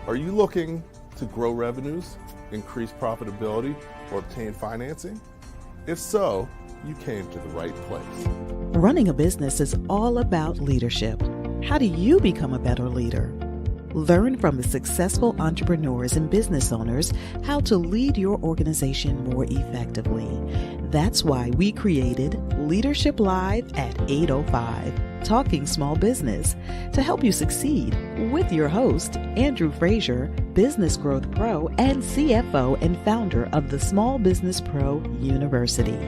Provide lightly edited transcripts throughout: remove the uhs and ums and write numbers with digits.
Are you looking to grow revenues, increase profitability, or obtain financing? If so, you came to the right place. Running a business is all about leadership. How do you become a better leader? Learn from the successful entrepreneurs and business owners how to lead your organization more effectively. That's why we created Leadership Live at 8:05, Talking Small Business, to help you succeed with your host, Andrew Frazier, Business Growth Pro and CFO and founder of the Small Business Pro University.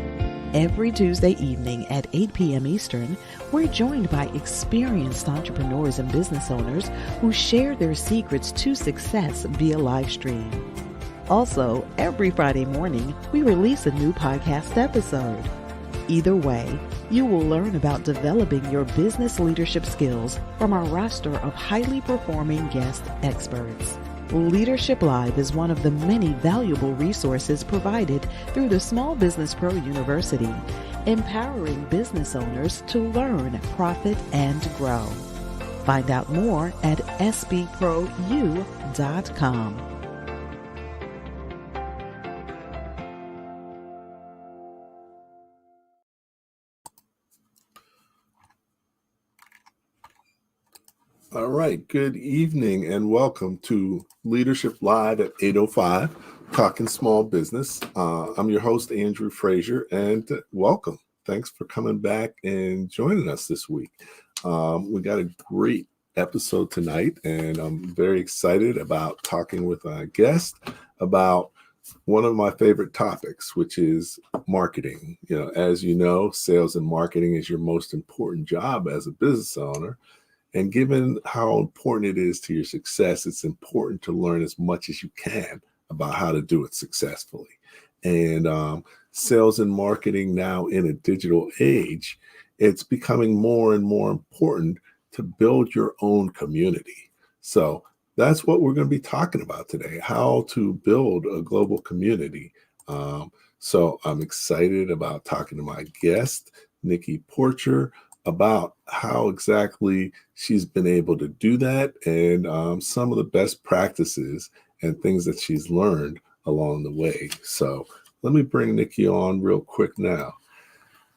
Every Tuesday evening at 8 p.m. Eastern, we're joined by experienced entrepreneurs and business owners who share their secrets to success via Livestream. Also, every Friday morning, we release a new podcast episode. Either way, you will learn about developing your business leadership skills from our roster of highly performing guest experts. Leadership Live is one of the many valuable resources provided through the Small Business Pro University, empowering business owners to learn, profit, and grow. Find out more at sbpro.u.com. All right, good evening and welcome to Leadership Live at 8:05, Talking Small Business. I'm your host, Andrew Frazier, and welcome. Thanks for coming back and joining us this week. We got a great episode tonight, and I'm very excited about talking with our guest about one of my favorite topics, which is marketing. As you know, sales and marketing is your most important job as a business owner. And given how important it is to your success, it's important to learn as much as you can about how to do it successfully. And sales and marketing now in a digital age, it's becoming more and more important to build your own community. So that's what we're going to be talking about today, how to build a global community. So I'm excited about talking to my guest, Nikki Porcher, about how exactly she's been able to do that and some of the best practices and things that she's learned along the way. So let me bring Nikki on real quick now.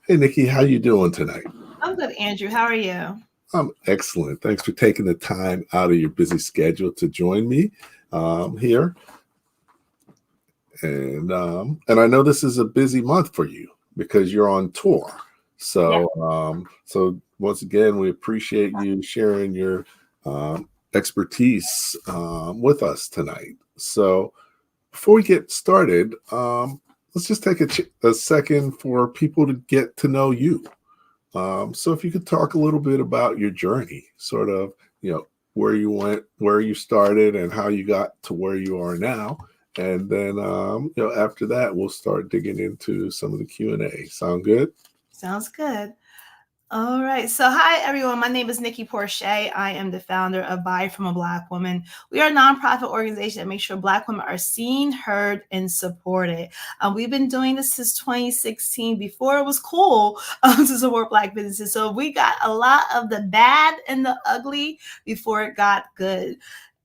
Hey, Nikki, how you doing tonight? I'm good, Andrew. How are you? I'm excellent. Thanks for taking the time out of your busy schedule to join me here. And I know this is a busy month for you because you're on tour. So, so once again, we appreciate you sharing your expertise with us tonight. So before we get started, let's just take a second for people to get to know you. So if you could talk a little bit about your journey, sort of, where you went, where you started, and how you got to where you are now. And then, after that, we'll start digging into some of the Q&A. Sound good? Sounds good. All right. So hi, everyone. My name is Nikki Porcher. I am the founder of Buy From a Black Woman. We are a nonprofit organization that makes sure Black women are seen, heard, and supported. We've been doing this since 2016, before it was cool to support Black businesses. So we got a lot of the bad and the ugly before it got good.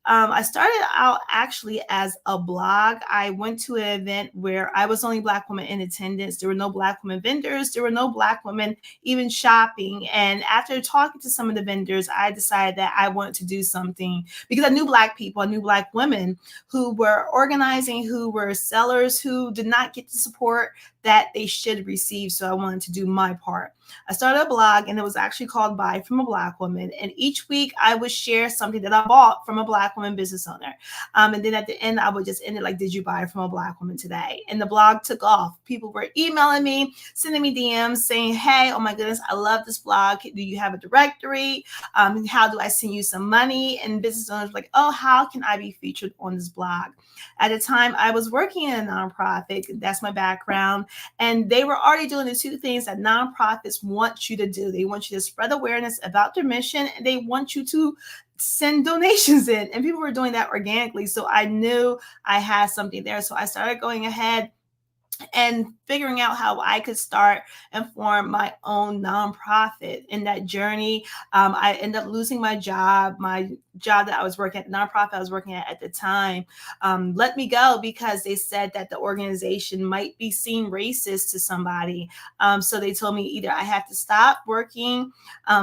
I started out actually as a blog. I went to an event where I was the only Black woman in attendance. There were no Black women vendors. There were no Black women even shopping. And after talking to some of the vendors, I decided that I wanted to do something because I knew Black people, I knew Black women who were organizing, who were sellers, who did not get the support that they should receive. So I wanted to do my part. I started a blog, and it was actually called Buy From a Black Woman. And each week I would share something that I bought from a Black woman business owner. And then at the end, I would just end it like, did you buy from a Black woman today? And the blog took off. People were emailing me, sending me DMs saying, hey, oh my goodness, I love this blog. Do you have a directory? How do I send you some money? And business owners were like, oh, how can I be featured on this blog? At the time, I was working in a nonprofit. That's my background. And they were already doing the two things that nonprofits want you to do. They want you to spread awareness about their mission, and they want you to send donations in. And people were doing that organically. So I knew I had something there. So I started going ahead and figuring out how I could start and form my own nonprofit. In that journey, I ended up losing my job that I was working at, the nonprofit I was working at the time, let me go because they said that the organization might be seen racist to somebody. So they told me either I have to stop working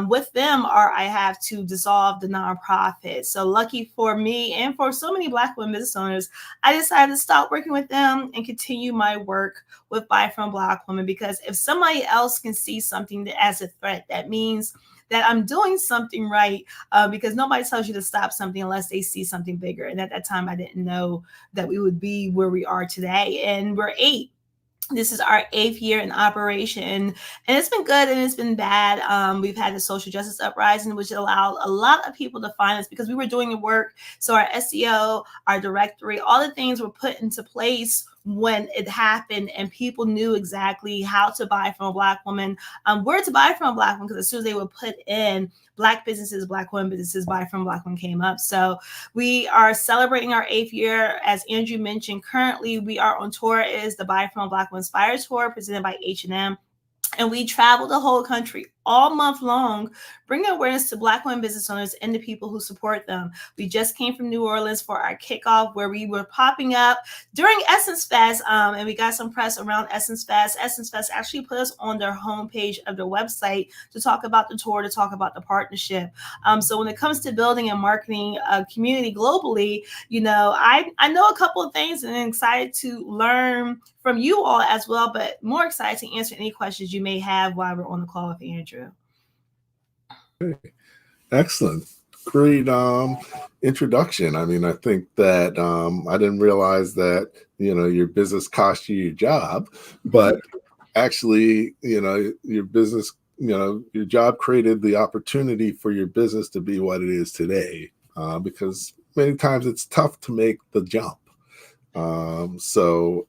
with them or I have to dissolve the nonprofit. So lucky for me and for so many Black women business owners, I decided to stop working with them and continue my work with Buy From Black Women, because if somebody else can see something as a threat, that means that I'm doing something right, because nobody tells you to stop something unless they see something bigger. And at that time, I didn't know that we would be where we are today. And we're 8. This is our 8th year in operation, and it's been good and it's been bad. We've had the social justice uprising, which allowed a lot of people to find us because we were doing the work. So our SEO, our directory, all the things were put into place when it happened, and people knew exactly how to buy from a Black woman, where to buy from a Black woman, because as soon as they would put in Black businesses, Black women businesses, Buy From Black Women came up. So we are celebrating our 8th year. As Andrew mentioned, currently we are on tour. It is the Buy From Black Women Inspire Tour presented by H&M. And we travel the whole country all month long, bringing awareness to Black women business owners and the people who support them. We just came from New Orleans for our kickoff, where we were popping up during Essence Fest, and we got some press around Essence Fest. Essence Fest actually put us on their homepage of their website to talk about the tour, to talk about the partnership. So when it comes to building and marketing a community globally, I know a couple of things and I'm excited to learn from you all as well, but more excited to answer any questions you may have while we're on the call with Andrew. Okay. Excellent. Great introduction. I mean, I think that I didn't realize that, your business cost you your job, but actually, your business, your job created the opportunity for your business to be what it is today, because many times it's tough to make the jump. So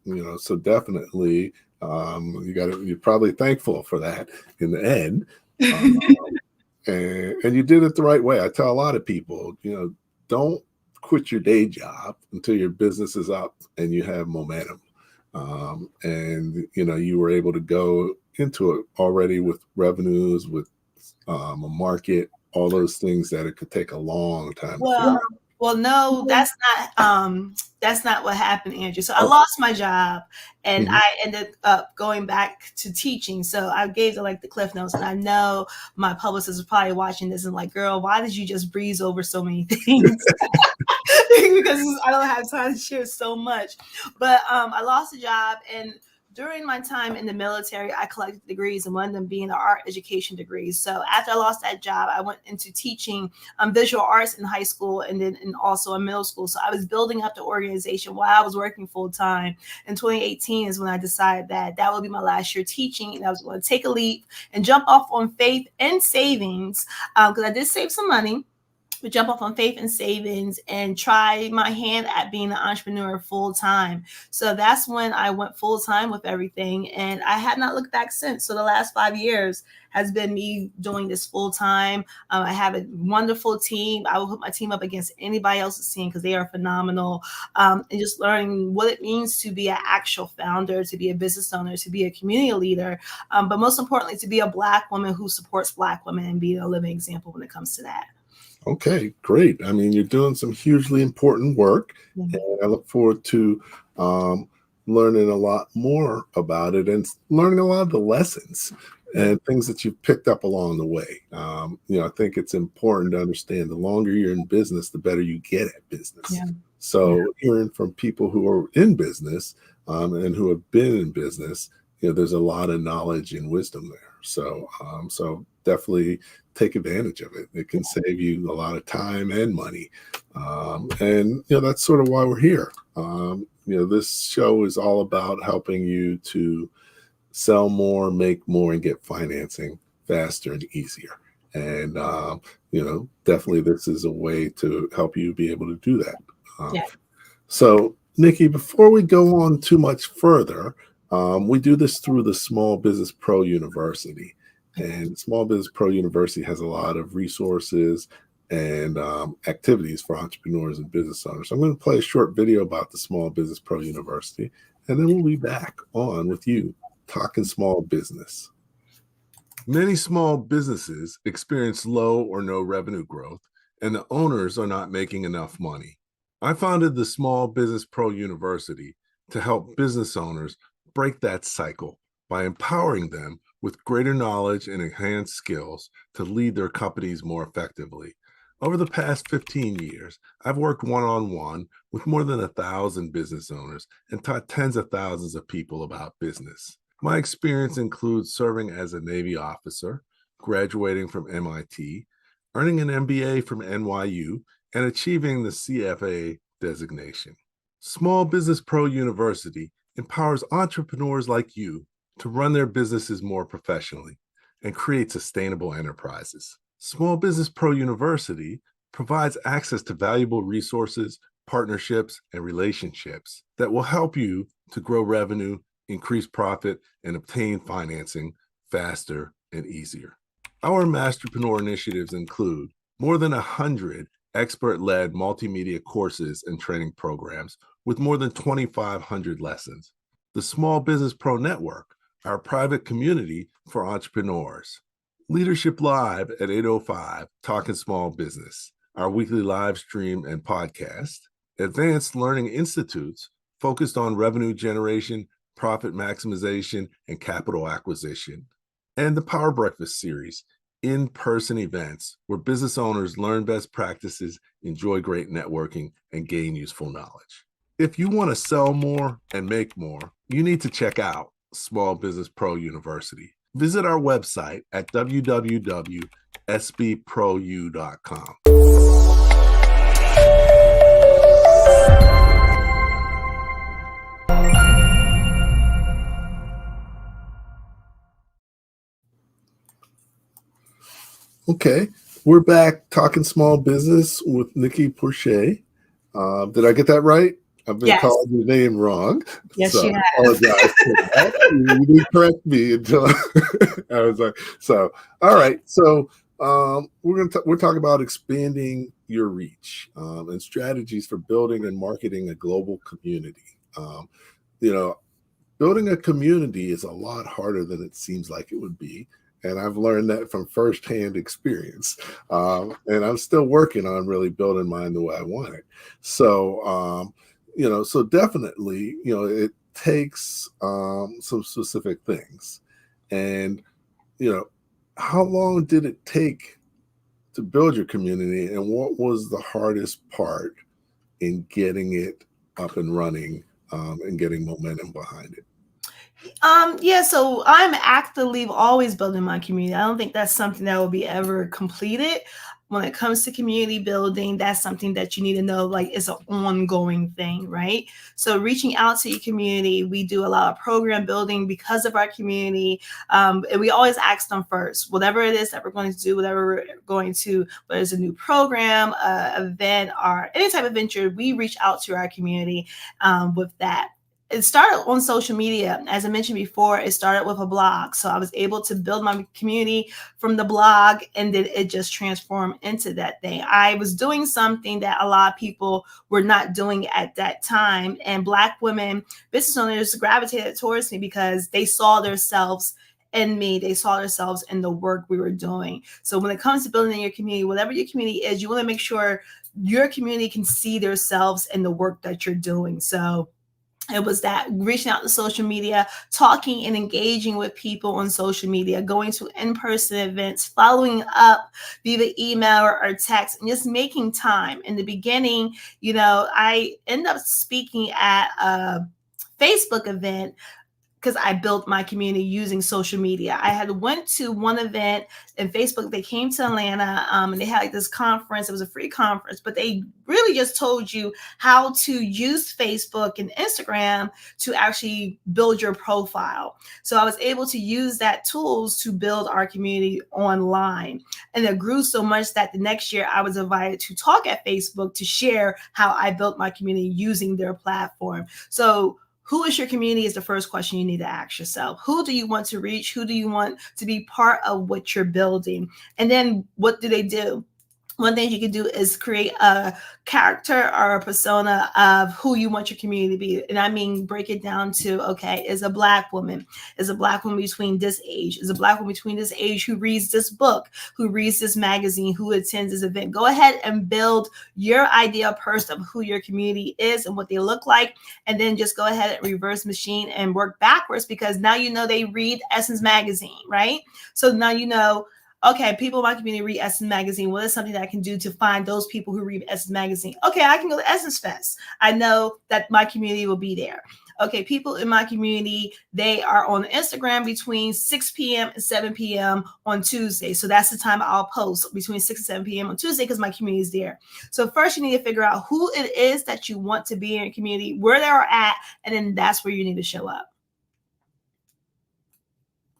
definitely, you're probably thankful for that in the end. And you did it the right way. I tell a lot of people, don't quit your day job until your business is up and you have momentum. And you were able to go into it already with revenues, with a market, all those things that it could take a long time. Well, no, that's not what happened, Andrew. So I lost my job and I ended up going back to teaching. So I gave the Cliff Notes, and I know my publicist is probably watching this and like, girl, why did you just breeze over so many things? Because I don't have time to share so much. But I lost a job, and during my time in the military, I collected degrees, and one of them being the art education degrees. So after I lost that job, I went into teaching visual arts in high school and also in middle school. So I was building up the organization while I was working full time. In 2018 is when I decided that would be my last year teaching, and I was going to take a leap and jump off on faith and savings, because I did save some money. But jump off on faith and savings and try my hand at being an entrepreneur full time. So that's when I went full time with everything, and I have not looked back since. So the last 5 years has been me doing this full time. I have a wonderful team. I will put my team up against anybody else's team because they are phenomenal. And just learning what it means to be an actual founder, to be a business owner, to be a community leader, but most importantly, to be a Black woman who supports Black women and be a living example when it comes to that. Okay, great. I mean, you're doing some hugely important work, and I look forward to learning a lot more about it and learning a lot of the lessons and things that you've picked up along the way. I think it's important to understand the longer you're in business, the better you get at business. Yeah. So hearing from people who are in business and who have been in business, there's a lot of knowledge and wisdom there. So definitely take advantage of it. It can save you a lot of time and money. And that's sort of why we're here. This show is all about helping you to sell more, make more, and get financing faster and easier. And, definitely this is a way to help you be able to do that. So, Nikki, before we go on too much further, we do this through the Small Business Pro University. And Small Business Pro University has a lot of resources and activities for entrepreneurs and business owners. So I'm going to play a short video about the Small Business Pro University, and then we'll be back on with you talking small business. Many small businesses experience low or no revenue growth, and the owners are not making enough money. I founded the Small Business Pro University to help business owners break that cycle by empowering them with greater knowledge and enhanced skills to lead their companies more effectively. Over the past 15 years, I've worked one-on-one with more than 1,000 business owners and taught tens of thousands of people about business. My experience includes serving as a Navy officer, graduating from MIT, earning an MBA from NYU, and achieving the CFA designation. Small Business Pro University empowers entrepreneurs like you to run their businesses more professionally and create sustainable enterprises. Small Business Pro University provides access to valuable resources, partnerships, and relationships that will help you to grow revenue, increase profit, and obtain financing faster and easier. Our Masterpreneur initiatives include more than 100 expert-led multimedia courses and training programs with more than 2,500 lessons. The Small Business Pro Network, our private community for entrepreneurs. Leadership Live at 8:05, Talking Small Business, our weekly live stream and podcast. Advanced Learning Institutes focused on revenue generation, profit maximization, and capital acquisition. And the Power Breakfast series, in-person events where business owners learn best practices, enjoy great networking, and gain useful knowledge. If you want to sell more and make more, you need to check out Small Business Pro University. Visit our website at www.sbprou.com. Okay, we're back talking small business with Nikki Porcher. Did I get that right? I've been calling your name wrong. Yes, so you have. I apologize for that. You didn't correct me until I was like, so, all right. So we're talking about expanding your reach and strategies for building and marketing a global community. Building a community is a lot harder than it seems like it would be. And I've learned that from firsthand experience. And I'm still working on really building mine the way I want it. So, so definitely, it takes some specific things. And, how long did it take to build your community? And what was the hardest part in getting it up and running and getting momentum behind it? So I'm actively always building my community. I don't think that's something that will be ever completed. When it comes to community building, that's something that you need to know, like it's an ongoing thing, right? So reaching out to your community, we do a lot of program building because of our community. And we always ask them first, whatever it is that we're going to do, whether it's a new program, event, or any type of venture, we reach out to our community with that. It started on social media. As I mentioned before, it started with a blog. So I was able to build my community from the blog, and then it just transformed into that thing. I was doing something that a lot of people were not doing at that time. And Black women business owners gravitated towards me because they saw themselves in me. They saw themselves in the work we were doing. So when it comes to building your community, whatever your community is, you want to make sure your community can see themselves in the work that you're doing. So it was that reaching out to social media, talking and engaging with people on social media, going to in-person events, following up via email or text, and just making time. In the beginning, I ended up speaking at a Facebook event because I built my community using social media. I had went to one event in Facebook. They came to Atlanta and they had like this conference. It was a free conference, but they really just told you how to use Facebook and Instagram to actually build your profile. So I was able to use that tools to build our community online. And it grew so much that the next year I was invited to talk at Facebook to share how I built my community using their platform. So who is your community is the first question you need to ask yourself. Who do you want to reach? Who do you want to be part of what you're building? And then what do? one thing you can do is create a character or a persona of who you want your community to be. And I mean, break it down to, okay, is a Black woman between this age, is a Black woman between this age who reads this book, who reads this magazine, who attends this event. Go ahead and build your ideal person of who your community is and what they look like. And then just go ahead and reverse machine and work backwards, because now you know they read Essence magazine, right? So now you know, okay, people in my community read Essence magazine. What is something that I can do to find those people who read Essence magazine? Okay, I can go to Essence Fest. I know that my community will be there. Okay, people in my community, they are on Instagram between 6 p.m. and 7 p.m. on Tuesday. So that's the time I'll post, between 6 and 7 p.m. on Tuesday, because my community is there. So first you need to figure out who it is that you want to be in your community, where they are at, and then that's where you need to show up.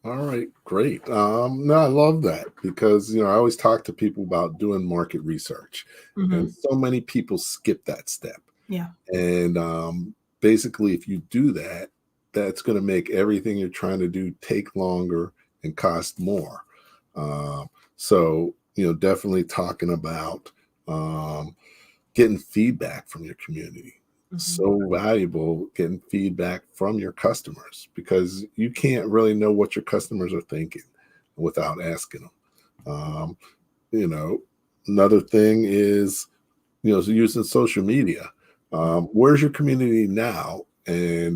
All right, great. No, I love that, because I always talk to people about doing market research, and so many people skip that step. Yeah. And basically, if you do that, that's going to make everything you're trying to do take longer and cost more. So definitely talking about getting feedback from your community. So valuable, getting feedback from your customers, because you can't really know what your customers are thinking without asking them. Another thing is, using social media. Where's your community now? And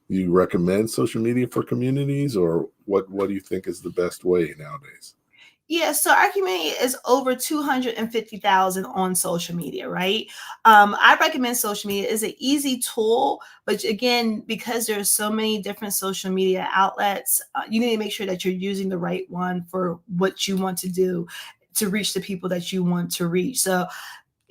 you recommend social media for communities, or what do you think is the best way nowadays? Yeah, so our community is over 250,000 on social media, right? I recommend social media. Is an easy tool, but again, because there's so many different social media outlets, you need to make sure that you're using the right one for what you want to do to reach the people that you want to reach. So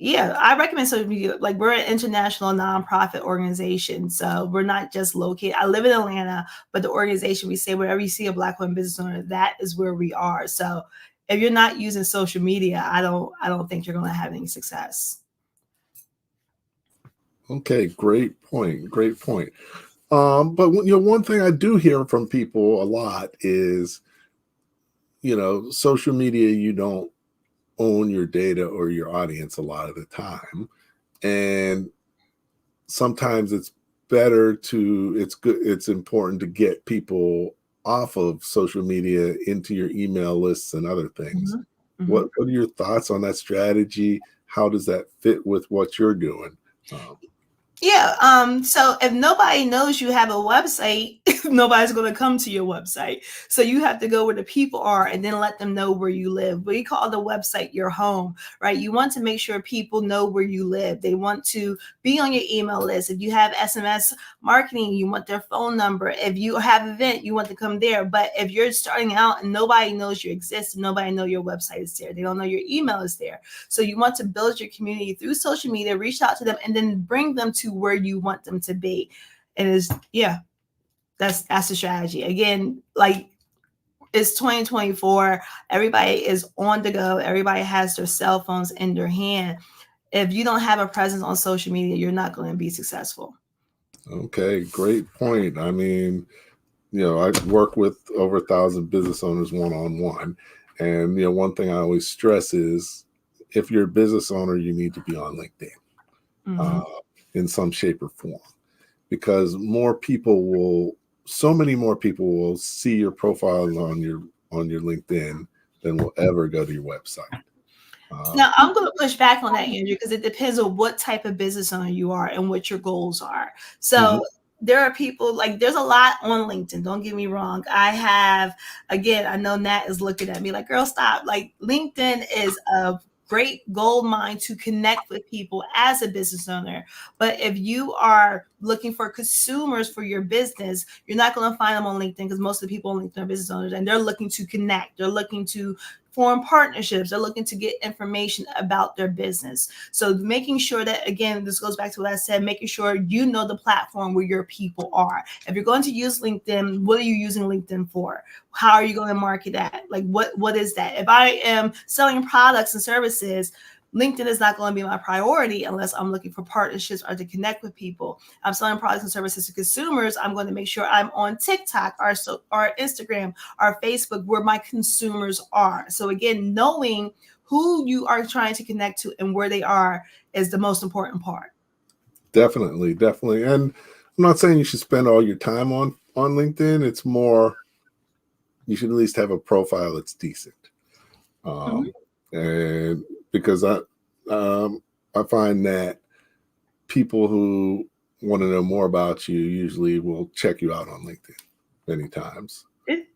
yeah, I recommend social media. Like, we're an international nonprofit organization. So we're not just located. I live in Atlanta, but the organization, we say wherever you see a Black woman business owner, that is where we are. So if you're not using social media, I don't think you're going to have any success. Okay, great point. Great point. But one thing I do hear from people a lot is, social media, you don't own your data or your audience a lot of the time, and sometimes it's important to get people off of social media into your email lists and other things. What are your thoughts on that strategy? How does that fit with what you're doing? Yeah. So if nobody knows you have a website, nobody's going to come to your website. So you have to go where the people are and then let them know where you live. We call the website your home, right? You want to make sure people know where you live. They want to be on your email list. If you have SMS marketing, you want their phone number. If you have an event, you want to come there. But if you're starting out and nobody knows you exist, nobody knows your website is there, they don't know your email is there. So you want to build your community through social media, reach out to them, and then bring them to where you want them to be. And that's the strategy. Again, like, it's 2024. Everybody is on the go. Everybody has their cell phones in their hand. If you don't have a presence on social media, you're not going to be successful. Okay, great point. I mean, I work with over 1,000 business owners one-on-one. And, one thing I always stress is, if you're a business owner, you need to be on LinkedIn in some shape or form, because so many more people will see your profile on your LinkedIn than will ever go to your website. Now, I'm going to push back on that, Andrew, because it depends on what type of business owner you are and what your goals are. So there are people, there's a lot on LinkedIn. Don't get me wrong. I know Nat is looking at me like, girl, stop. Like, LinkedIn is a great gold mine to connect with people as a business owner. But if you are looking for consumers for your business, you're not going to find them on LinkedIn, because most of the people on LinkedIn are business owners, and they're looking to connect. They're looking to form partnerships. They're looking to get information about their business. So making sure that, again, this goes back to what I said, making sure you know the platform where your people are. If you're going to use LinkedIn, what are you using LinkedIn for? How are you going to market that? Like, what is that? If I am selling products and services, LinkedIn is not going to be my priority unless I'm looking for partnerships or to connect with people. I'm selling products and services to consumers. I'm going to make sure I'm on TikTok or Instagram or Facebook where my consumers are. So again, knowing who you are trying to connect to and where they are is the most important part. Definitely. And I'm not saying you should spend all your time on LinkedIn. It's more, you should at least have a profile that's decent. And because I find that people who want to know more about you usually will check you out on LinkedIn many times.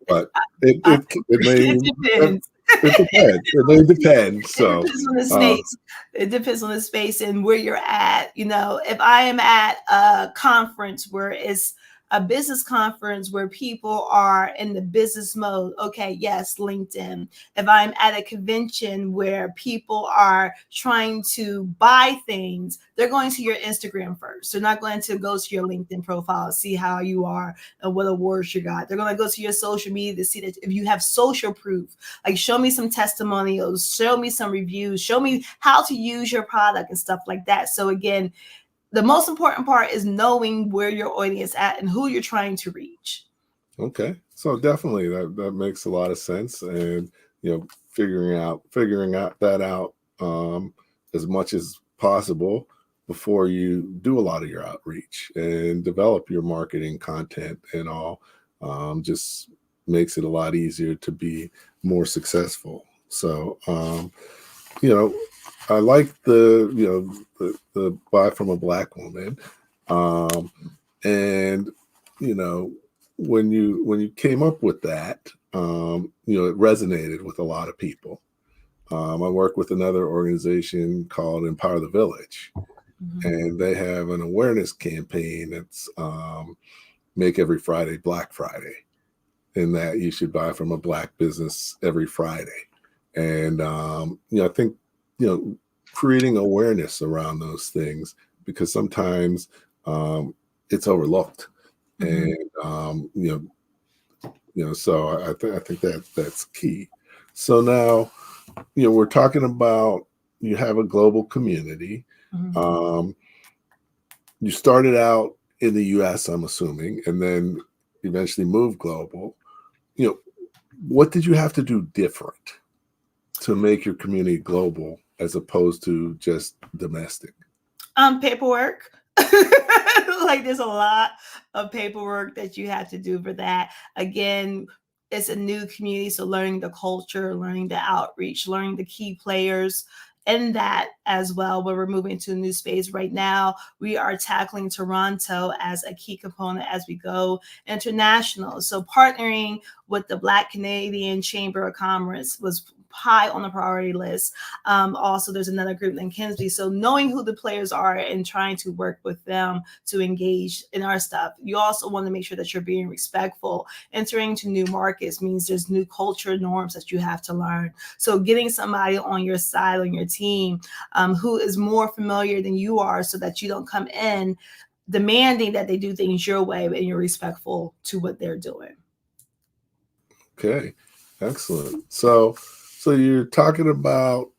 But it depends. It may depend. So it depends on the space. It depends on the space and where you're at. If I am at a conference where it's a business conference where people are in the business mode, okay, yes, LinkedIn. If I'm at a convention where people are trying to buy things, they're going to your Instagram first. They're not going to go to your LinkedIn profile, see how you are and what awards you got. They're going to go to your social media to see that if you have social proof, like show me some testimonials, show me some reviews, show me how to use your product and stuff like that. So again, the most important part is knowing where your audience is at and who you're trying to reach. Okay. So definitely that makes a lot of sense. And, figuring that out as much as possible before you do a lot of your outreach and develop your marketing content and all, just makes it a lot easier to be more successful. So, I like the buy from a Black woman. And, when you came up with that, it resonated with a lot of people. I work with another organization called Empower the Village, and they have an awareness campaign that's Make Every Friday Black Friday, in that you should buy from a Black business every Friday. And, I think, creating awareness around those things, because sometimes it's overlooked. And, so I think that's key. So now, we're talking about, you have a global community. You started out in the US, I'm assuming, and then eventually moved global. What did you have to do different to make your community global as opposed to just domestic? Paperwork. Like there's a lot of paperwork that you have to do for that. Again, it's a new community, so learning the culture, learning the outreach, learning the key players in that as well. When we're moving to a new space right now, we are tackling Toronto as a key component as we go international. So partnering with the Black Canadian Chamber of Commerce was high on the priority list. Also, there's another group in Kinsby. So knowing who the players are and trying to work with them to engage in our stuff. You also want to make sure that you're being respectful. Entering to new markets means there's new culture norms that you have to learn. So getting somebody on your side, on your team, who is more familiar than you are, so that you don't come in demanding that they do things your way and you're respectful to what they're doing. Okay, excellent. So you're talking about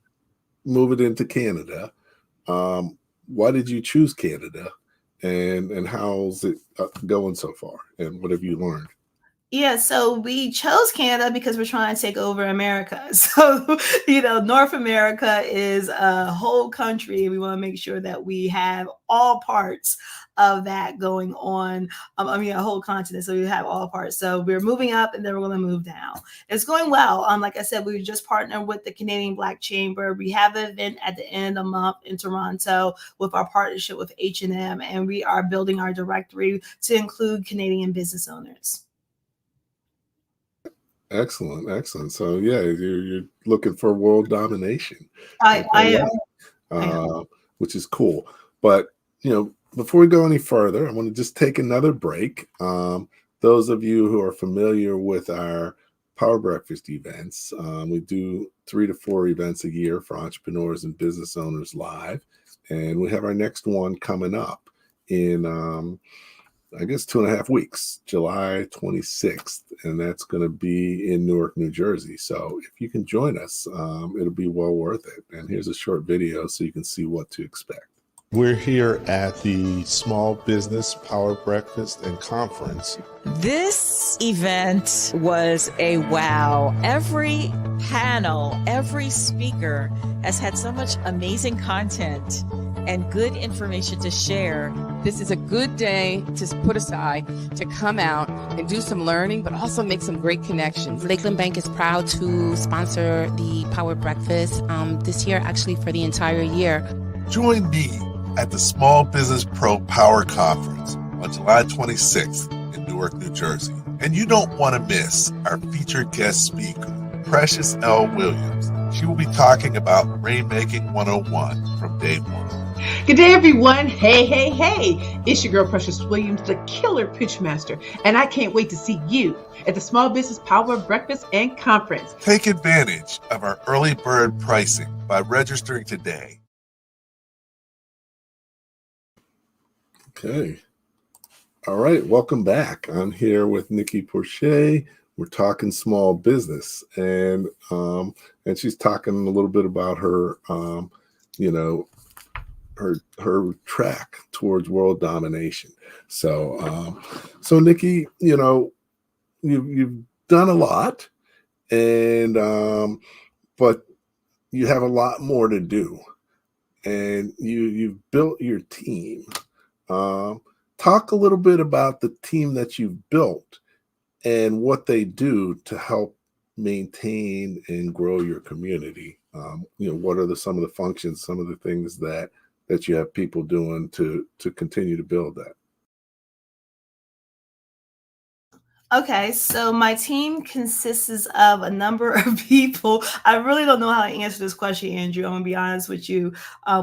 moving into Canada. Why did you choose Canada, and how's it going so far? And what have you learned? Yeah, so we chose Canada because we're trying to take over America. So, North America is a whole country. We want to make sure that we have all parts of that going on. A whole continent. So we have all parts. So we're moving up and then we're going to move down. It's going well. Like I said, we just partnered with the Canadian Black Chamber. We have an event at the end of the month in Toronto with our partnership with H&M, and we are building our directory to include Canadian business owners. Excellent. So yeah, you're looking for world domination. I am. Which is cool. But before we go any further, I want to just take another break. Those of you who are familiar with our Power Breakfast events, we do 3 to 4 events a year for entrepreneurs and business owners live, and we have our next one coming up in I guess 2.5 weeks, July 26th, and that's going to be in Newark, New Jersey. So if you can join us, it'll be well worth it. And here's a short video so you can see what to expect. We're here at the Small Business Power Breakfast and Conference. This event was a wow. Every panel, every speaker has had so much amazing content and good information to share. This is a good day to put aside to come out and do some learning, but also make some great connections. Lakeland Bank is proud to sponsor the Power Breakfast this year, actually for the entire year. Join me at the Small Business Pro Power Conference on July 26th in Newark, New Jersey. And you don't want to miss our featured guest speaker, Precious L. Williams. She will be talking about Rainmaking 101 from day one. Good day, everyone. Hey, hey, hey. It's your girl, Precious Williams, the killer pitch master, and I can't wait to see you at the Small Business Power Breakfast and Conference. Take advantage of our early bird pricing by registering today. Okay. All right. Welcome back. I'm here with Nikki Porcher. We're talking small business, and she's talking a little bit about her, her track towards world domination. So, Nikki, you've done a lot, and but you have a lot more to do, and you've built your team. Talk a little bit about the team that you've built and what they do to help maintain and grow your community. What are some of the functions, some of the things that you have people doing to continue to build that? Okay, so my team consists of a number of people. I really don't know how to answer this question, Andrew. I'm gonna be honest with you,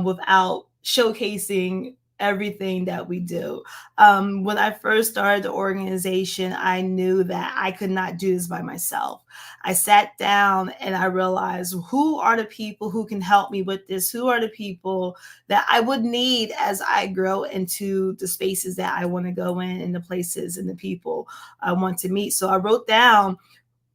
without showcasing everything that we do. When I first started the organization, I knew that I could not do this by myself. I sat down and I realized, who are the people who can help me with this? Who are the people that I would need as I grow into the spaces that I want to go in and the places and the people I want to meet? So I wrote down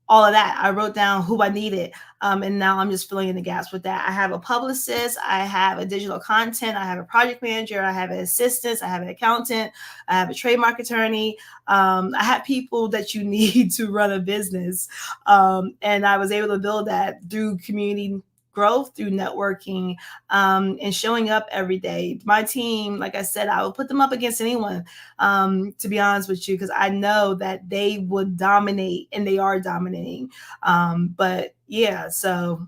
all of that. I wrote down who I needed. And now I'm just filling in the gaps with that. I have a publicist, I have a digital content, I have a project manager, I have an assistant, I have an accountant, I have a trademark attorney. I have people that you need to run a business. And I was able to build that through community growth, through networking, and showing up every day. My team, like I said, I would put them up against anyone, to be honest with you, because I know that they would dominate, and they are dominating. But yeah, so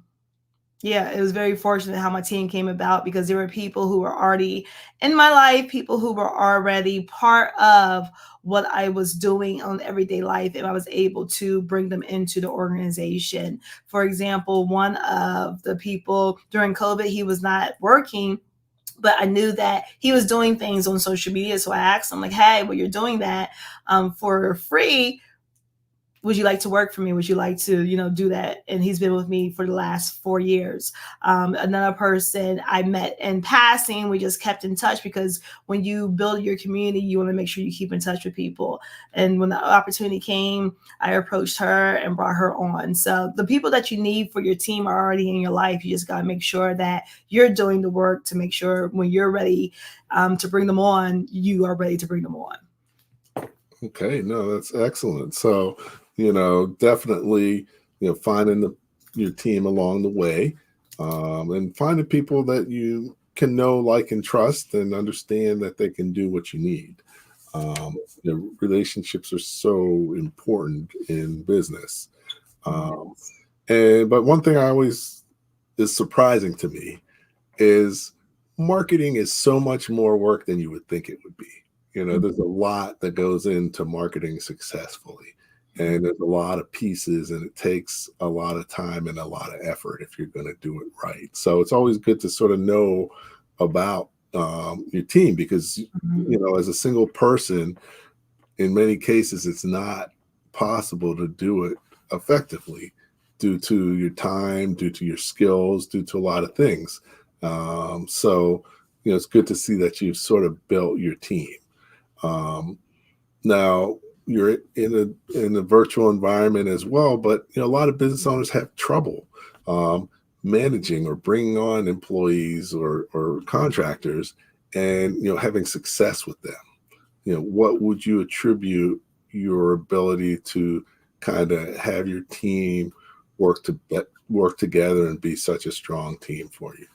yeah, it was very fortunate how my team came about, because there were people who were already in my life, people who were already part of what I was doing on everyday life, and I was able to bring them into the organization. For example, one of the people during COVID, he was not working, but I knew that he was doing things on social media. So I asked him, like, hey, well, you're doing that for free. Would you like to work for me? Would you like to, do that? And he's been with me for the last 4 years. Another person I met in passing, we just kept in touch, because when you build your community, you want to make sure you keep in touch with people. And when the opportunity came, I approached her and brought her on. So the people that you need for your team are already in your life. You just got to make sure that you're doing the work to make sure when you're ready to bring them on, you are ready to bring them on. Okay, no, that's excellent. So, definitely, finding your team along the way, and finding people that you can know, like, and trust, and understand that they can do what you need. Relationships are so important in business. But one thing I always is surprising to me is marketing is so much more work than you would think it would be. There's a lot that goes into marketing successfully, and there's a lot of pieces, and it takes a lot of time and a lot of effort if you're going to do it right. So it's always good to sort of know about your team, because, as a single person, in many cases, it's not possible to do it effectively due to your time, due to your skills, due to a lot of things. So, it's good to see that you've sort of built your team. Now you're in a virtual environment as well, but a lot of business owners have trouble managing or bringing on employees or contractors, and having success with them. What would you attribute your ability to kind of have your team work together and be such a strong team for you?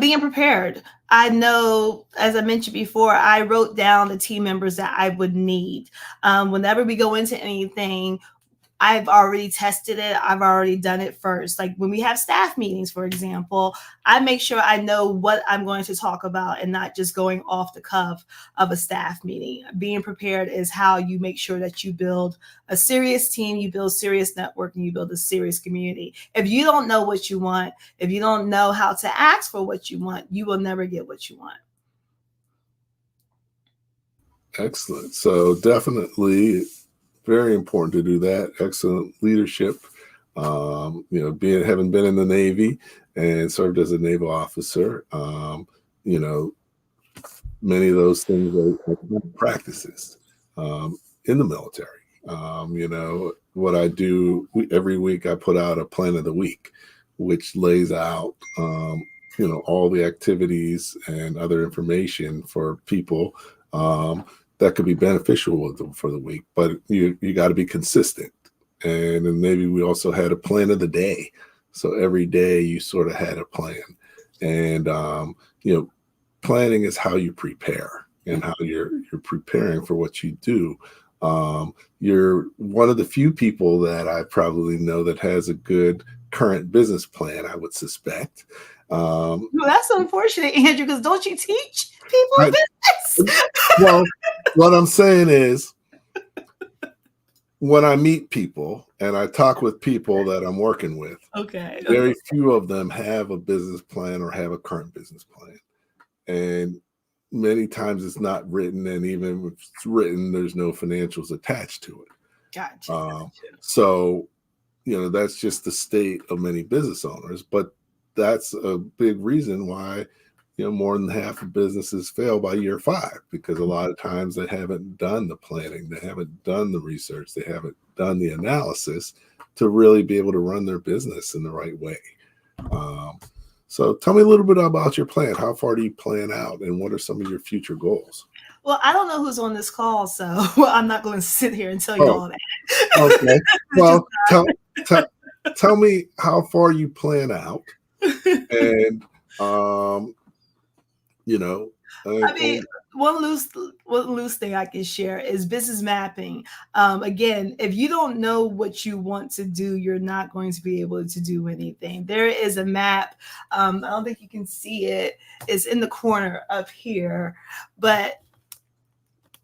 Being prepared. I know, as I mentioned before, I wrote down the team members that I would need. Whenever we go into anything, I've already tested it. I've already done it first. Like when we have staff meetings, for example, I make sure I know what I'm going to talk about and not just going off the cuff of a staff meeting. Being prepared is how you make sure that you build a serious team, you build serious network, and you build a serious community. If you don't know what you want, if you don't know how to ask for what you want, you will never get what you want. Excellent. So definitely very important to do that. Excellent leadership. Having been in the Navy and served as a naval officer, many of those things are practices in the military. What I do every week, I put out a plan of the week, which lays out, all the activities and other information for people that could be beneficial for the week, but you got to be consistent. And then maybe we also had a plan of the day. So every day you sort of had a plan. And, planning is how you prepare and how you're preparing for what you do. You're one of the few people that I probably know that has a good current business plan, I would suspect. Well, that's unfortunate, Andrew, because don't you teach people business? Well, what I'm saying is, when I meet people and I talk with people that I'm working with, okay, very few of them have a business plan or have a current business plan. And many times it's not written, and even if it's written, there's no financials attached to it. Gotcha. So, that's just the state of many business owners. But that's a big reason why more than half of businesses fail by year 5, because a lot of times they haven't done the planning, they haven't done the research, they haven't done the analysis to really be able to run their business in the right way. So tell me a little bit about your plan. How far do you plan out, and what are some of your future goals? Well, I don't know who's on this call, so I'm not going to sit here and tell you all that. Okay. Well, tell me how far you plan out, and one loose thing I can share is business mapping. Again, if you don't know what you want to do, you're not going to be able to do anything. There is a map. I don't think you can see it. It's in the corner up here, but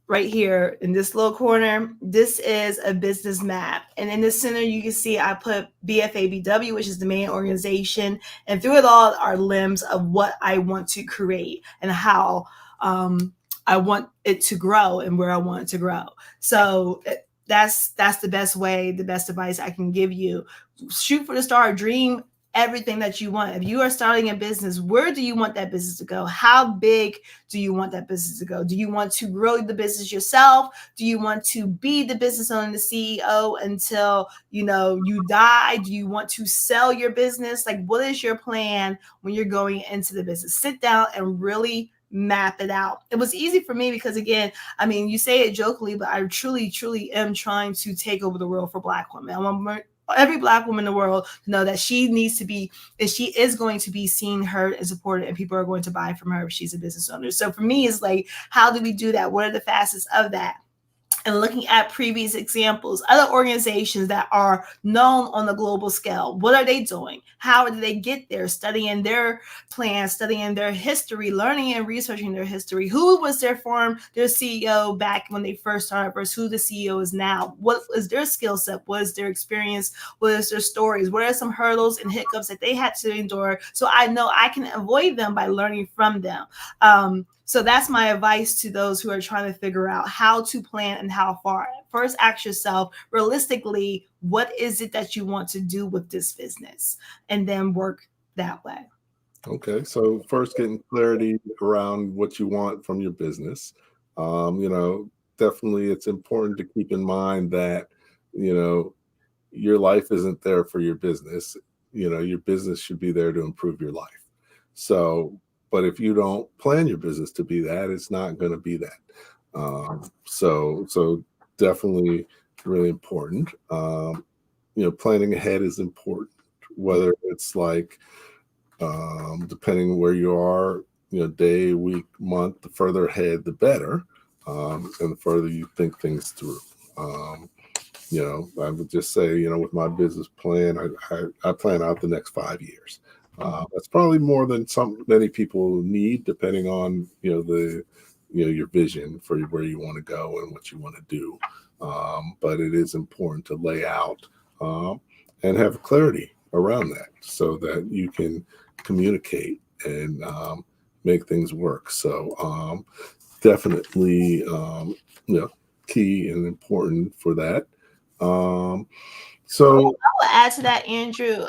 right here in this little corner, this is a business map. And in the center, you can see I put BFABW, which is the main organization. And through it all are limbs of what I want to create and how I want it to grow and where I want it to grow. So that's the best way, the best advice I can give you. Shoot for the star, dream everything that you want. If you are starting a business, where do you want that business to go? How big do you want that business to go? Do you want to grow the business yourself? Do you want to be the business owner, the CEO until you die? Do you want to sell your business? Like, what is your plan when you're going into the business? Sit down and really map it out. It was easy for me because, again, you say it jokingly, but I truly, truly am trying to take over the world for Black women. I want every Black woman in the world to know that she needs to be, and she is going to be seen, heard, and supported, and people are going to buy from her if she's a business owner. So for me, it's like, how do we do that? What are the facets of that? And looking at previous examples, other organizations that are known on the global scale, what are they doing? How did they get there? Studying their plans, studying their history, learning and researching their history. Who was their CEO back when they first started versus who the CEO is now? What is their skill set? What is their experience? What is their stories? What are some hurdles and hiccups that they had to endure? So I know I can avoid them by learning from them. So that's my advice to those who are trying to figure out how to plan and how far. First, ask yourself realistically, what is it that you want to do with this business? And then work that way. Okay. So first, getting clarity around what you want from your business. definitely it's important to keep in mind that, you know, your life isn't there for your business. You know, your business should be there to improve your life. So, but if you don't plan your business to be that, it's not going to be that. So definitely really important. You know, planning ahead is important, whether it's like, depending where you are, you know, day, week, month, the further ahead, the better. And the further you think things through. You know, I would just say, you know, with my business plan, I plan out the next 5 years. That's probably more than many people need, depending on, you know, your vision for where you want to go and what you want to do. But it is important to lay out and have clarity around that so that you can communicate and make things work. So definitely, you know, key and important for that. So I will add to that, Andrew.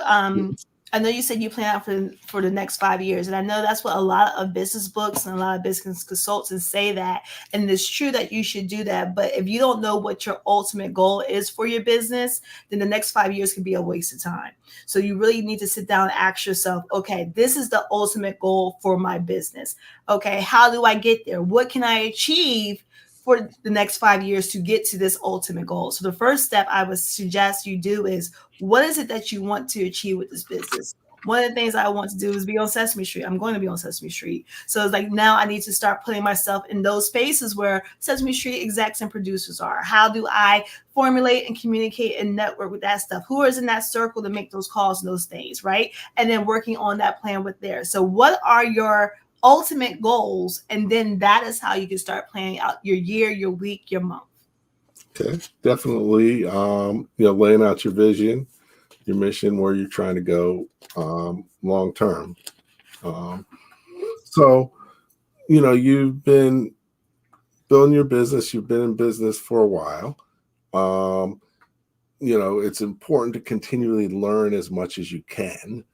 I know you said you plan out for the next 5 years, and I know that's what a lot of business books and a lot of business consultants say that, and it's true that you should do that. But if you don't know what your ultimate goal is for your business, then the next 5 years can be a waste of time. So you really need to sit down and ask yourself, okay, this is the ultimate goal for my business. Okay, how do I get there? What can I achieve for the next 5 years to get to this ultimate goal? So the first step I would suggest you do is, what is it that you want to achieve with this business? One of the things I want to do is be on Sesame Street. I'm going to be on Sesame Street. So it's like, now I need to start putting myself in those spaces where Sesame Street execs and producers are. How do I formulate and communicate and network with that stuff? Who is in that circle to make those calls and those things, right? And then working on that plan with theirs. So what are your ultimate goals? And then that is how you can start planning out your year, your week, your month. Okay, definitely. You know, laying out your vision, your mission, where you're trying to go long term. So, you know, you've been building your business. You've been in business for a while. You know, it's important to continually learn as much as you can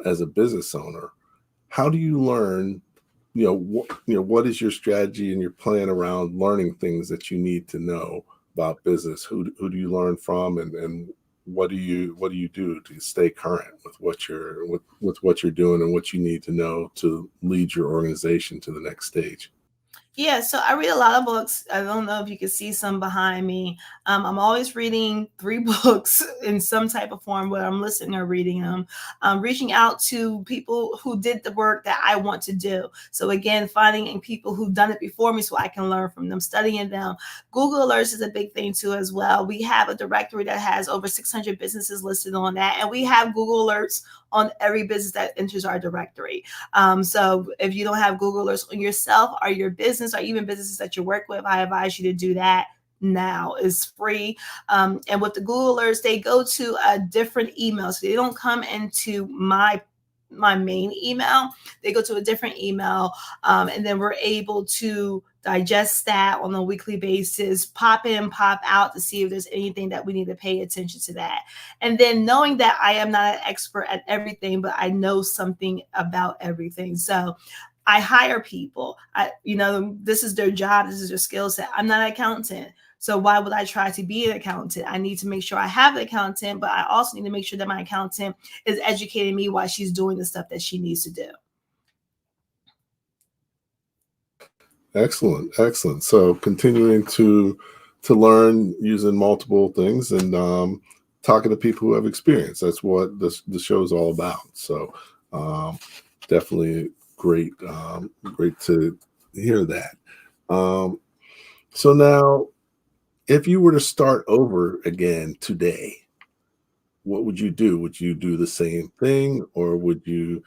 as a business owner. How do you learn? You know, what is your strategy and your plan around learning things that you need to know about business? Who do you learn from, and what do you do to stay current with what you're doing and what you need to know to lead your organization to the next stage? Yeah, so I read a lot of books. I don't know if you can see some behind me. I'm always reading 3 books in some type of form, whether I'm listening or reading them. Reaching out to people who did the work that I want to do. So again, finding people who've done it before me so I can learn from them, studying them. Google Alerts is a big thing too as well. We have a directory that has over 600 businesses listed on that, and we have Google Alerts on every business that enters our directory. So if you don't have Google Alerts on yourself or your business or even businesses that you work with, I advise you to do that now. It's free. And with the Google Alerts, they go to a different email. So they don't come into my main email. They go to a different email. And then we're able to digest that on a weekly basis, pop in, pop out to see if there's anything that we need to pay attention to that. And then knowing that I am not an expert at everything, but I know something about everything. So I hire people. This is their job. This is their skill set. I'm not an accountant. So why would I try to be an accountant? I need to make sure I have an accountant, but I also need to make sure that my accountant is educating me while she's doing the stuff that she needs to do. Excellent. So continuing to learn using multiple things and talking to people who have experience. That's what the show is all about. So definitely great to hear that. So now, if you were to start over again today, what would you do? Would you do the same thing, or would you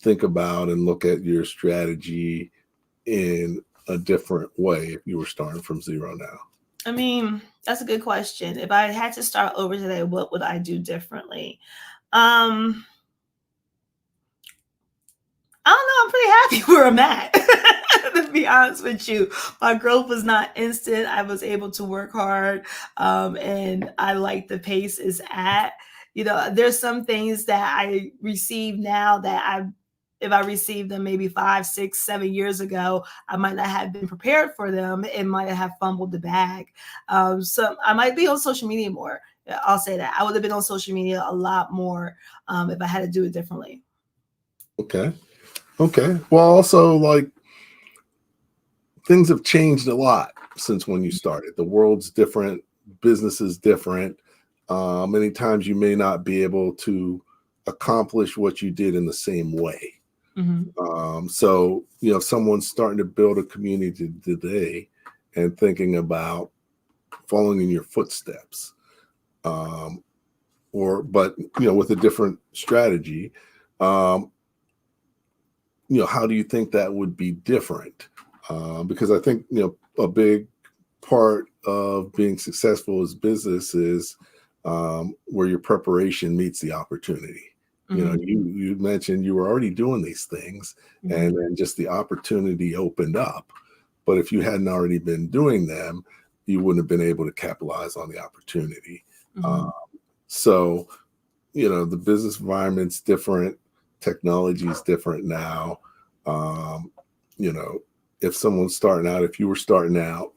think about and look at your strategy in a different way if you were starting from zero now? I mean, that's a good question. If I had to start over today, what would I do differently? I don't know. I'm pretty happy where I'm at. To be honest with you, my growth was not instant. I was able to work hard, and I like the pace it's at. There's some things that I receive now that if I received them maybe 5, 6, 7 years ago, I might not have been prepared for them. It might have fumbled the bag. So I might be on social media more. I'll say that. I would have been on social media a lot more if I had to do it differently. Okay. Well, also, like, things have changed a lot since when you started. The world's different, business is different. Many times you may not be able to accomplish what you did in the same way. So, if someone's starting to build a community today and thinking about following in your footsteps, but with a different strategy, how do you think that would be different? Because I think, a big part of being successful as business is where your preparation meets the opportunity. You mentioned you were already doing these things, and then just the opportunity opened up. But if you hadn't already been doing them, you wouldn't have been able to capitalize on the opportunity. So, the business environment's different. Technology is different now. If someone's starting out, if you were starting out,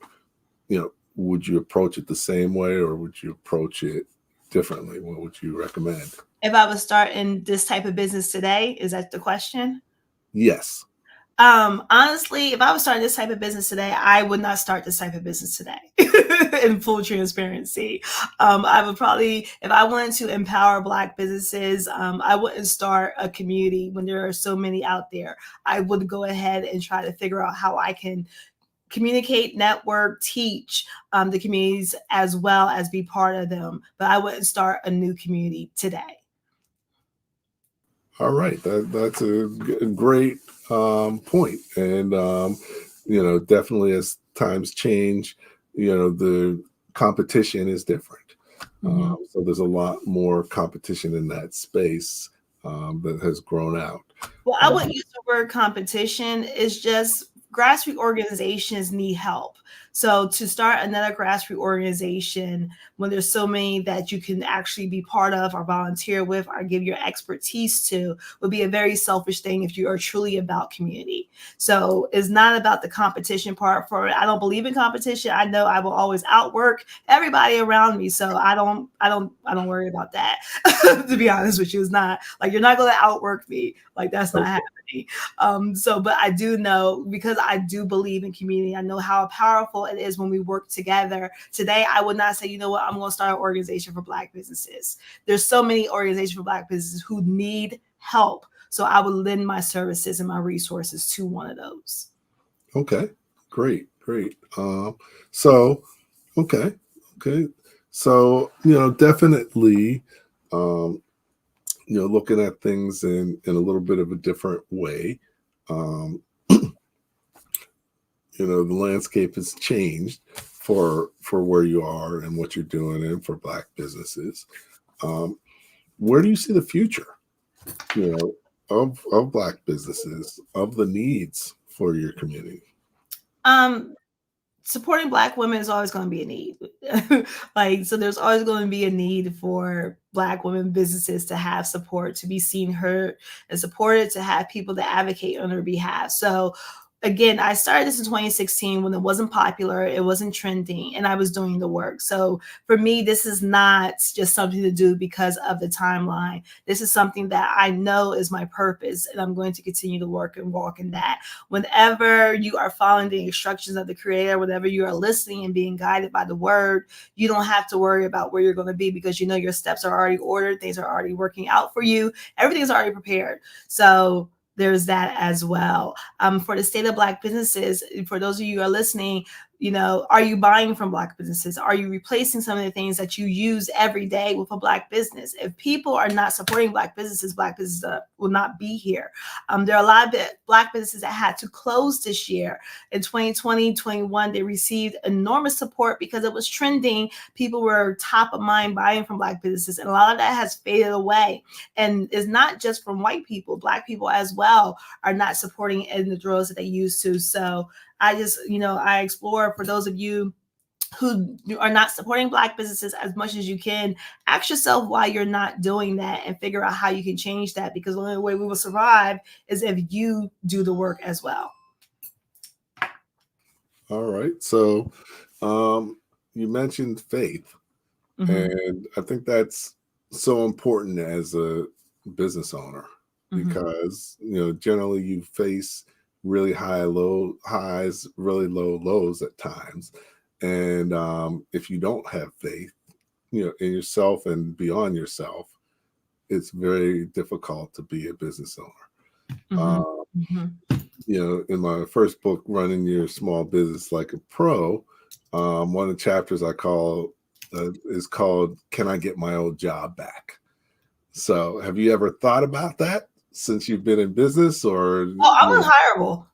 would you approach it the same way, or would you approach it differently? What would you recommend? If I was starting this type of business today, is that the question? Yes. Honestly, if I was starting this type of business today, I would not start this type of business today. In full transparency, I would probably, if I wanted to empower Black businesses, I wouldn't start a community when there are so many out there. I would go ahead and try to figure out how I can communicate, network, teach the communities as well as be part of them. But I wouldn't start a new community today. All right, that's a great point. And definitely as times change, the competition is different. So there's a lot more competition in that space that has grown out. Well, I wouldn't use the word competition. It's just grassroots organizations need help. So to start another grassroots organization when there's so many that you can actually be part of or volunteer with or give your expertise to would be a very selfish thing if you are truly about community. So it's not about the competition part for it. I don't believe in competition. I know I will always outwork everybody around me. So I don't worry about that. To be honest with you, it's not like you're not going to outwork me. Like that's not happening. But I do know, because I do believe in community, I know how powerful it is when we work together. Today, I would not say, you know what, I'm going to start an organization for Black businesses. There's so many organizations for Black businesses who need help. So I would lend my services and my resources to one of those. Okay, great. So definitely, looking at things in a little bit of a different way. The landscape has changed for where you are and what you're doing, and for Black businesses. Where do you see the future, of Black businesses, of the needs for your community? Supporting Black women is always going to be a need. So there's always going to be a need for Black women businesses to have support, to be seen, heard, and supported, to have people that advocate on their behalf. So again, I started this in 2016 when it wasn't popular, it wasn't trending, and I was doing the work. So for me, this is not just something to do because of the timeline. This is something that I know is my purpose, and I'm going to continue to work and walk in that. Whenever you are following the instructions of the Creator, whenever you are listening and being guided by the Word, you don't have to worry about where you're going to be, because you know your steps are already ordered, things are already working out for you, everything's already prepared. So there's that as well. For the state of Black businesses, for those of you who are listening, are you buying from Black businesses? Are you replacing some of the things that you use every day with a Black business? If people are not supporting Black businesses will not be here. There are a lot of Black businesses that had to close this year. In 2020, 21, they received enormous support because it was trending. People were top of mind buying from Black businesses, and a lot of that has faded away. And it's not just from white people, Black people as well are not supporting in the droves that they used to. So I just, I explore, for those of you who are not supporting Black businesses as much as you can, ask yourself why you're not doing that and figure out how you can change that, because the only way we will survive is if you do the work as well. All right. So you mentioned faith, and I think that's so important as a business owner, because generally you face really high low highs, really low lows at times. And if you don't have faith, in yourself and beyond yourself, it's very difficult to be a business owner. In my first book, Running Your Small Business Like a Pro, one of the chapters I call is called "Can I Get My Old Job Back?" So, have you ever thought about that since you've been in business, or? Oh, I'm unhireable.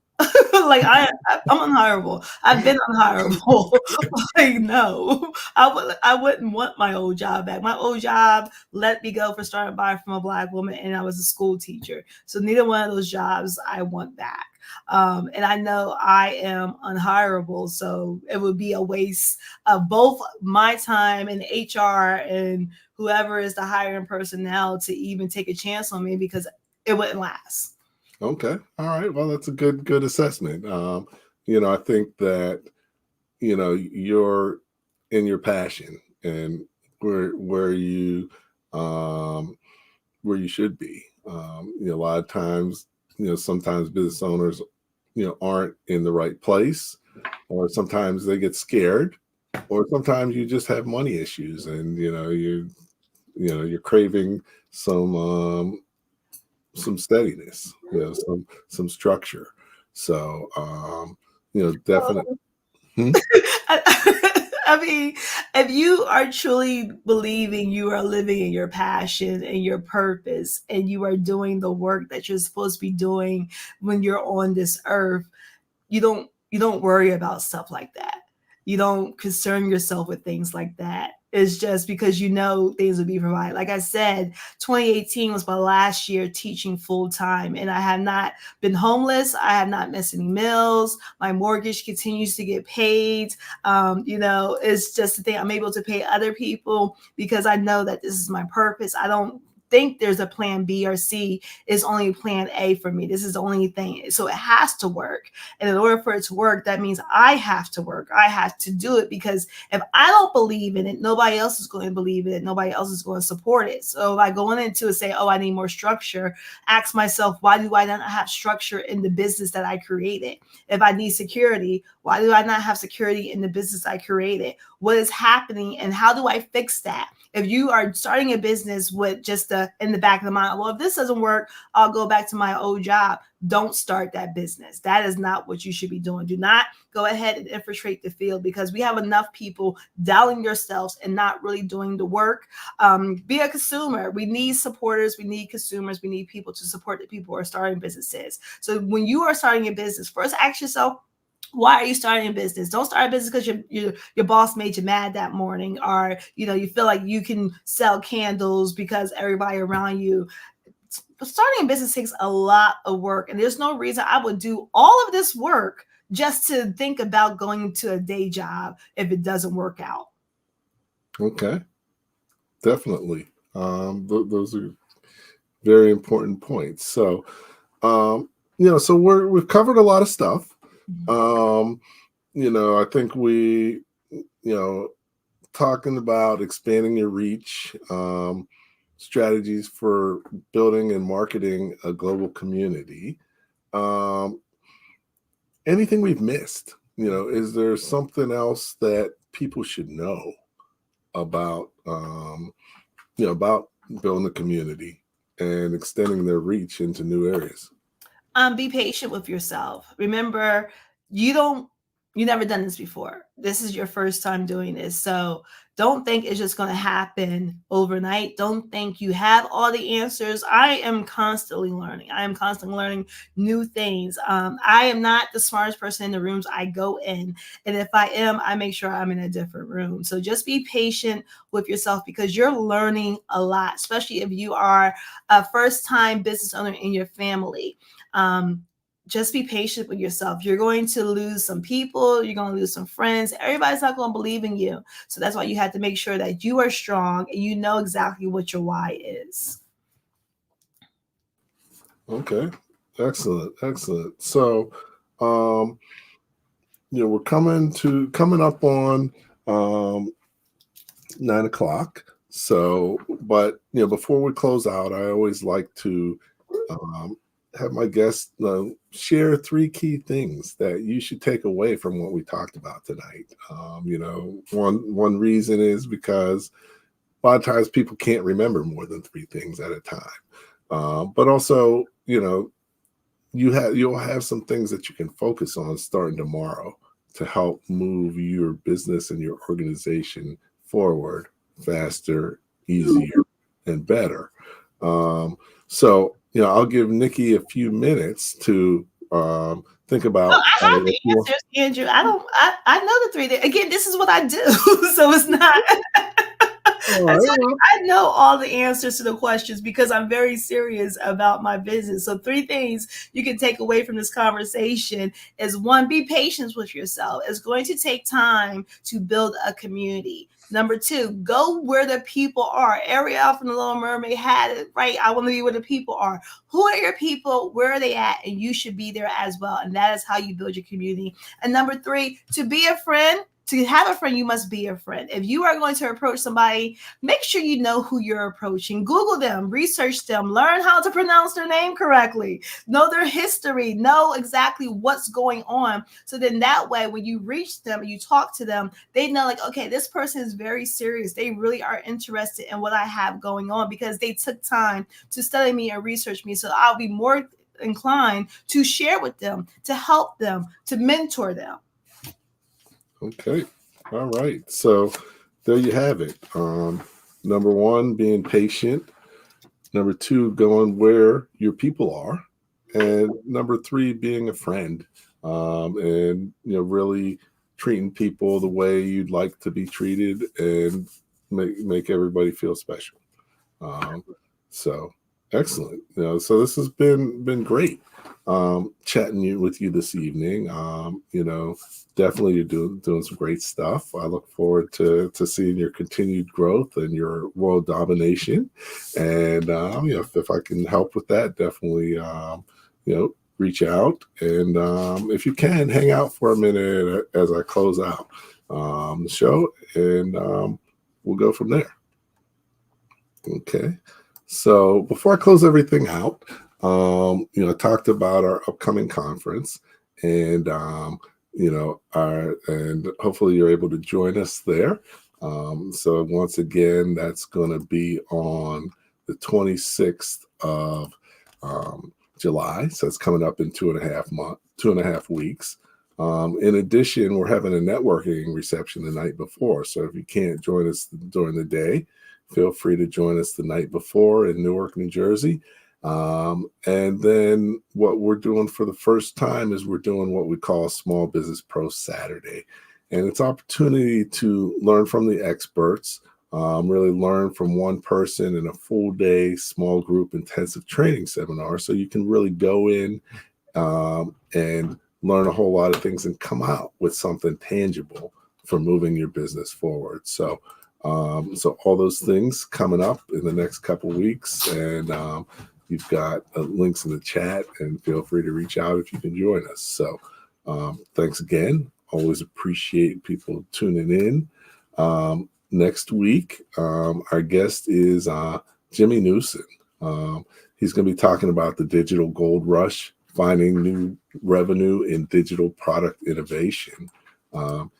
Like I'm unhireable. I've been unhireable. Like, no, I wouldn't want my old job back. My old job let me go for starting buying from a Black woman, and I was a school teacher. So neither one of those jobs I want back. And I know I am unhireable, so it would be a waste of both my time and HR and whoever is the hiring personnel to even take a chance on me, because it wouldn't last. Okay. All right. Well, that's a good assessment. I think that, you're in your passion and where you should be. A lot of times, sometimes business owners, aren't in the right place, or sometimes they get scared, or sometimes you just have money issues, and you're craving some steadiness, some structure. So, definitely. I mean, if you are truly believing you are living in your passion and your purpose, and you are doing the work that you're supposed to be doing when you're on this earth, you don't worry about stuff like that. You don't concern yourself with things like that. It's just because things will be provided. Like I said, 2018 was my last year teaching full time, and I have not been homeless. I have not missed any meals. My mortgage continues to get paid. It's just the thing. I'm able to pay other people because I know that this is my purpose. I don't think there's a plan B or C. It's only plan A for me. This is the only thing. So it has to work. And in order for it to work, that means I have to work. I have to do it, because if I don't believe in it, nobody else is going to believe in it. Nobody else is going to support it. So if I go into it, say, I need more structure, ask myself, why do I not have structure in the business that I created? If I need security, why do I not have security in the business I created? What is happening, and how do I fix that? If you are starting a business with just in the back of the mind, well, if this doesn't work, I'll go back to my old job. Don't start that business. That is not what you should be doing. Do not go ahead and infiltrate the field, because we have enough people doubting yourselves and not really doing the work. Be a consumer. We need supporters. We need consumers. We need people to support the people who are starting businesses. So when you are starting a business, first ask yourself, why are you starting a business? Don't start a business because your boss made you mad that morning, or you feel like you can sell candles because everybody around you. Starting a business takes a lot of work, and there's no reason I would do all of this work just to think about going to a day job if it doesn't work out. Okay, definitely. Those are very important points. So, so we've covered a lot of stuff. I think we, talking about expanding your reach, strategies for building and marketing a global community. Anything we've missed? Is there something else that people should know about, about building a community and extending their reach into new areas? Be patient with yourself. Remember, you've never done this before. This is your first time doing this. So don't think it's just going to happen overnight. Don't think you have all the answers. I am constantly learning. I am constantly learning new things. I am not the smartest person in the rooms I go in. And if I am, I make sure I'm in a different room. So just be patient with yourself, because you're learning a lot, especially if you are a first-time business owner in your family. just be patient with yourself. You're going to lose some people. You're going to lose some friends. Everybody's not going to believe in you. So that's why you have to make sure that you are strong and you know exactly what your why is. Okay. Excellent. So, we're coming up on 9:00. So, but before we close out, I always like to have my guests share 3 key things that you should take away from what we talked about tonight. One reason is because a lot of times people can't remember more than 3 things at a time. But also, you'll have some things that you can focus on starting tomorrow to help move your business and your organization forward faster, easier, and better. So, I'll give Nikki a few minutes to think about. Oh, I have the answers, Andrew. I know the 3 things. Again, this is what I do. So it's not. I know all the answers to the questions because I'm very serious about my business. So 3 things you can take away from this conversation is 1, be patient with yourself. It's going to take time to build a community. Number 2, go where the people are. Ariel from The Little Mermaid had it right. I want to be where the people are. Who are your people? Where are they at? And you should be there as well. And that is how you build your community. And number 3, to be a friend. To have a friend, you must be a friend. If you are going to approach somebody, make sure you know who you're approaching. Google them, research them, learn how to pronounce their name correctly, know their history, know exactly what's going on. So then that way, when you reach them and you talk to them, they know like, okay, this person is very serious. They really are interested in what I have going on because they took time to study me and research me. So I'll be more inclined to share with them, to help them, to mentor them. Okay. All right. So there you have it. Number 1, being patient. Number 2, going where your people are. And number 3, being a friend. And, really treating people the way you'd like to be treated and make everybody feel special. So excellent. So this has been great. Chatting with you this evening. Definitely you're doing some great stuff. I look forward to seeing your continued growth and your world domination. And if I can help with that, definitely reach out. And if you can, hang out for a minute as I close out the show, and we'll go from there. Okay. So before I close everything out, I talked about our upcoming conference, and and hopefully you're able to join us there. So once again, that's going to be on the 26th of July. So it's coming up in 2.5 weeks. In addition, we're having a networking reception the night before. So if you can't join us during the day, feel free to join us the night before in Newark, New Jersey. And then what we're doing for the first time is we're doing what we call Small Business Pro Saturday. And it's opportunity to learn from the experts, really learn from one person in a full day, small group intensive training seminar. So you can really go in and learn a whole lot of things and come out with something tangible for moving your business forward. So all those things coming up in the next couple weeks, and you've got links in the chat, and feel free to reach out if you can join us. So thanks again. Always appreciate people tuning in. Next week, our guest is Jimmy Newsom. He's going to be talking about the digital gold rush, finding new revenue in digital product innovation.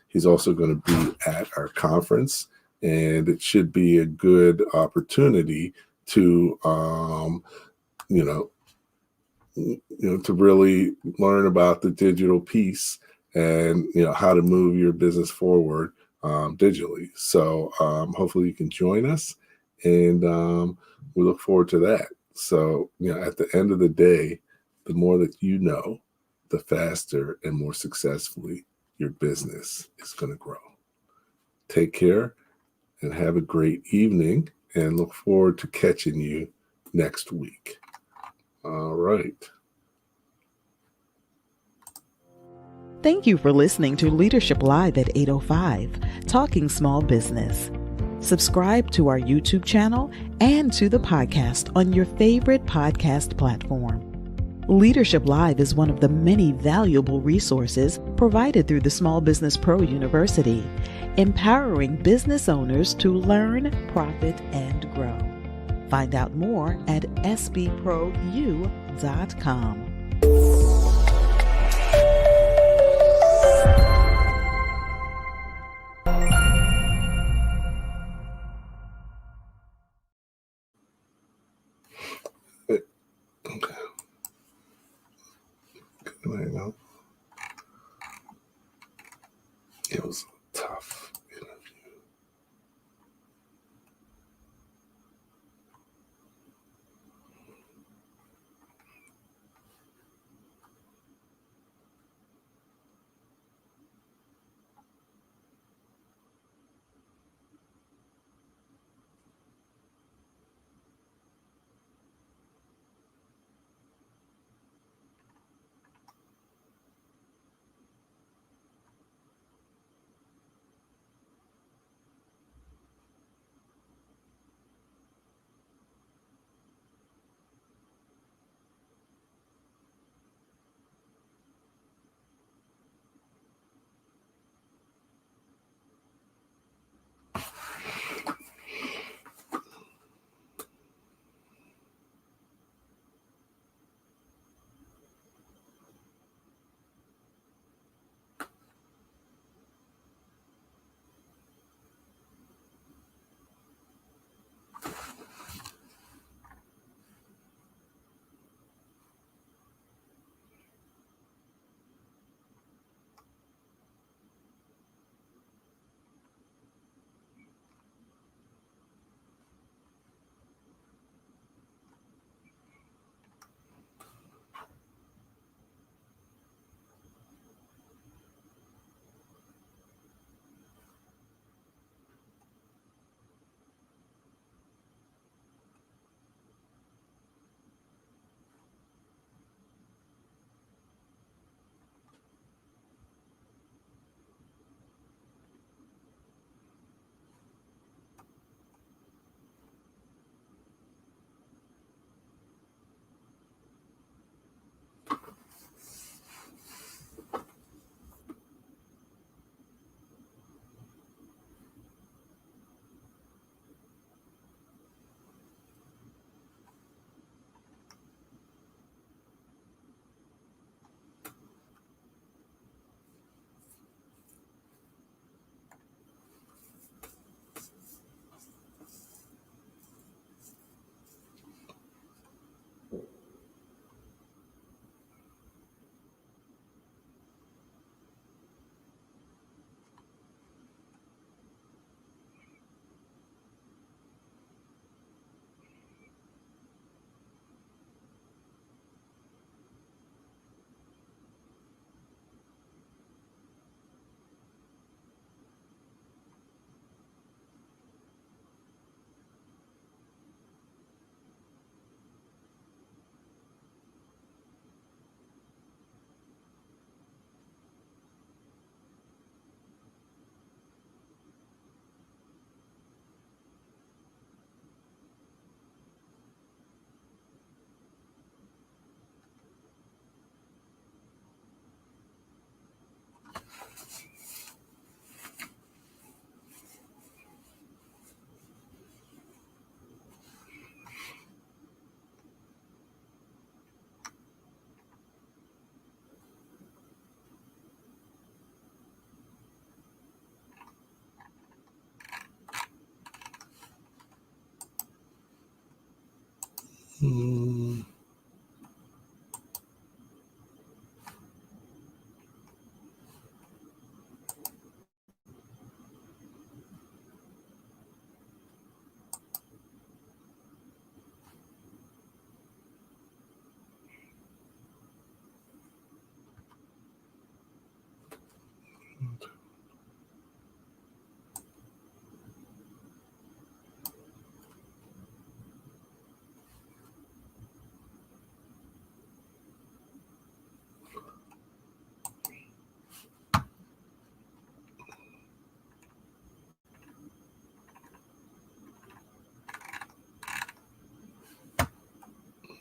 He's also going to be at our conference, and it should be a good opportunity to to really learn about the digital piece and how to move your business forward digitally. So hopefully you can join us, and we look forward to that. So at the end of the day, the more that you know, the faster and more successfully your business is going to grow. Take care and have a great evening, and look forward to catching you next week. All right. Thank you for listening to Leadership Live at 8:05, Talking Small Business. Subscribe to our YouTube channel and to the podcast on your favorite podcast platform. Leadership Live is one of the many valuable resources provided through the Small Business Pro University, empowering business owners to learn, profit, and grow. Find out more at sbpro.u.com. Okay. There you go. It was tough.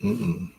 Mm-mm.